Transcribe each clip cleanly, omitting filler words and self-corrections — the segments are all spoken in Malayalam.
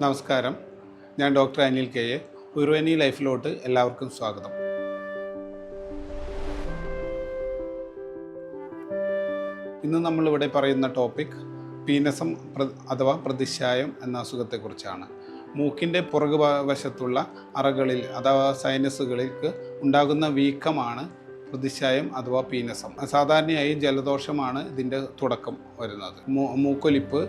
നമസ്കാരം, ഞാൻ ഡോക്ടർ അനിൽ കെ എ. ഉർവനി ലൈഫിലോട്ട് എല്ലാവർക്കും സ്വാഗതം. ഇന്ന് നമ്മളിവിടെ പറയുന്ന ടോപ്പിക് പീനസം അഥവാ പ്രതിശായം എന്ന അസുഖത്തെക്കുറിച്ചാണ്. മൂക്കിൻ്റെ പുറകു വശത്തുള്ള അറകളിൽ അഥവാ സൈനസുകളിലേക്ക് ഉണ്ടാകുന്ന വീക്കമാണ് പ്രതിശായം അഥവാ പീനസം. സാധാരണയായി ജലദോഷമാണ് ഇതിൻ്റെ തുടക്കം വരുന്നത്. മൂക്കൊലിപ്പ്,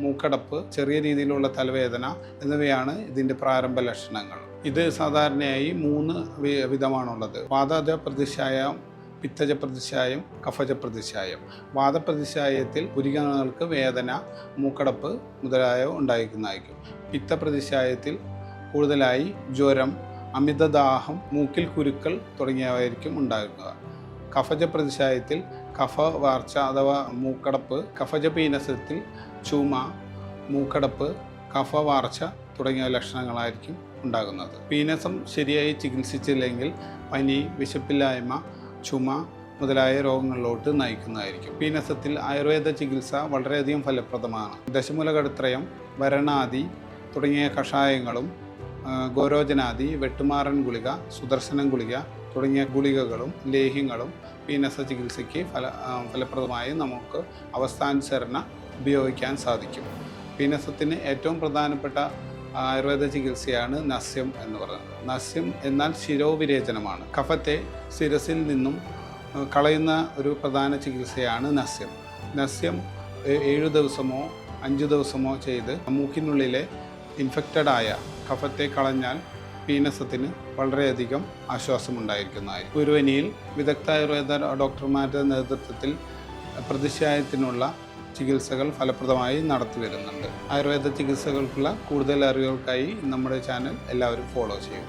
മൂക്കടപ്പ്, ചെറിയ രീതിയിലുള്ള തലവേദന എന്നിവയാണ് ഇതിൻ്റെ പ്രാരംഭ ലക്ഷണങ്ങൾ. ഇത് സാധാരണയായി 3 വിധമാണുള്ളത്: വാതജ പ്രതിശായം, പിത്തജ പ്രതിശായം, കഫജ പ്രതിശായം. വാതപ്രതിശായത്തിൽ പുരികങ്ങൾക്ക് വേദന, മൂക്കടപ്പ് മുതലായവ ഉണ്ടായിരിക്കുന്നതായിരിക്കും. പിത്ത പ്രതിശായത്തിൽ കൂടുതലായി ജ്വരം, അമിതദാഹം, മൂക്കിൽ കുരുക്കൾ തുടങ്ങിയവയായിരിക്കും ഉണ്ടാകുക. കഫജ പ്രതിശായത്തിൽ കഫവാർച്ച അഥവാ മൂക്കടപ്പ്, കഫജ പീനസത്തിൽ ചുമ, മൂക്കടപ്പ്, കഫവാർച്ച തുടങ്ങിയ ലക്ഷണങ്ങളായിരിക്കും ഉണ്ടാകുന്നത്. പീനസം ശരിയായി ചികിത്സിച്ചില്ലെങ്കിൽ പനി, വിശപ്പില്ലായ്മ, ചുമ മുതലായ രോഗങ്ങളിലോട്ട് നയിക്കുന്നതായിരിക്കും. പീനസത്തിൽ ആയുർവേദ ചികിത്സ വളരെയധികം ഫലപ്രദമാണ്. ദശമൂലകടത്രയം, വരണാദി തുടങ്ങിയ കഷായങ്ങളും ഗോരോചനാദി, വെട്ടുമാറൻ ഗുളിക, സുദർശനം ഗുളിക തുടങ്ങിയ ഗുളികകളും ലേഹ്യങ്ങളും പീനസ ചികിത്സയ്ക്ക് ഫലപ്രദമായി നമുക്ക് അവസ്ഥാനുസരണ ഉപയോഗിക്കാൻ സാധിക്കും. പീനസത്തിന് ഏറ്റവും പ്രധാനപ്പെട്ട ആയുർവേദ ചികിത്സയാണ് നസ്യം എന്ന് പറയുന്നത്. നസ്യം എന്നാൽ ശിരോവിരേചനമാണ്. കഫത്തെ ശിരസിൽ നിന്നും കളയുന്ന ഒരു പ്രധാന ചികിത്സയാണ് നസ്യം. നസ്യം 7 ദിവസമോ 5 ദിവസമോ ചെയ്ത് മൂക്കിനുള്ളിലെ ഇൻഫെക്റ്റഡായ കഫത്തെ കളഞ്ഞാൽ പീനസത്തിന് വളരെയധികം ആശ്വാസമുണ്ടായിരിക്കുന്നതായിരിക്കും. ഉരുവനിയിൽ വിദഗ്ധ ആയുർവേദ ഡോക്ടർമാരുടെ നേതൃത്വത്തിൽ പ്രതിശായത്തിനുള്ള ചികിത്സകൾ ഫലപ്രദമായി നടത്തി വരുന്നുണ്ട്. ആയുർവേദ ചികിത്സകൾക്കുള്ള കൂടുതൽ അറിവുകൾക്കായി നമ്മുടെ ചാനൽ എല്ലാവരും ഫോളോ ചെയ്യുക.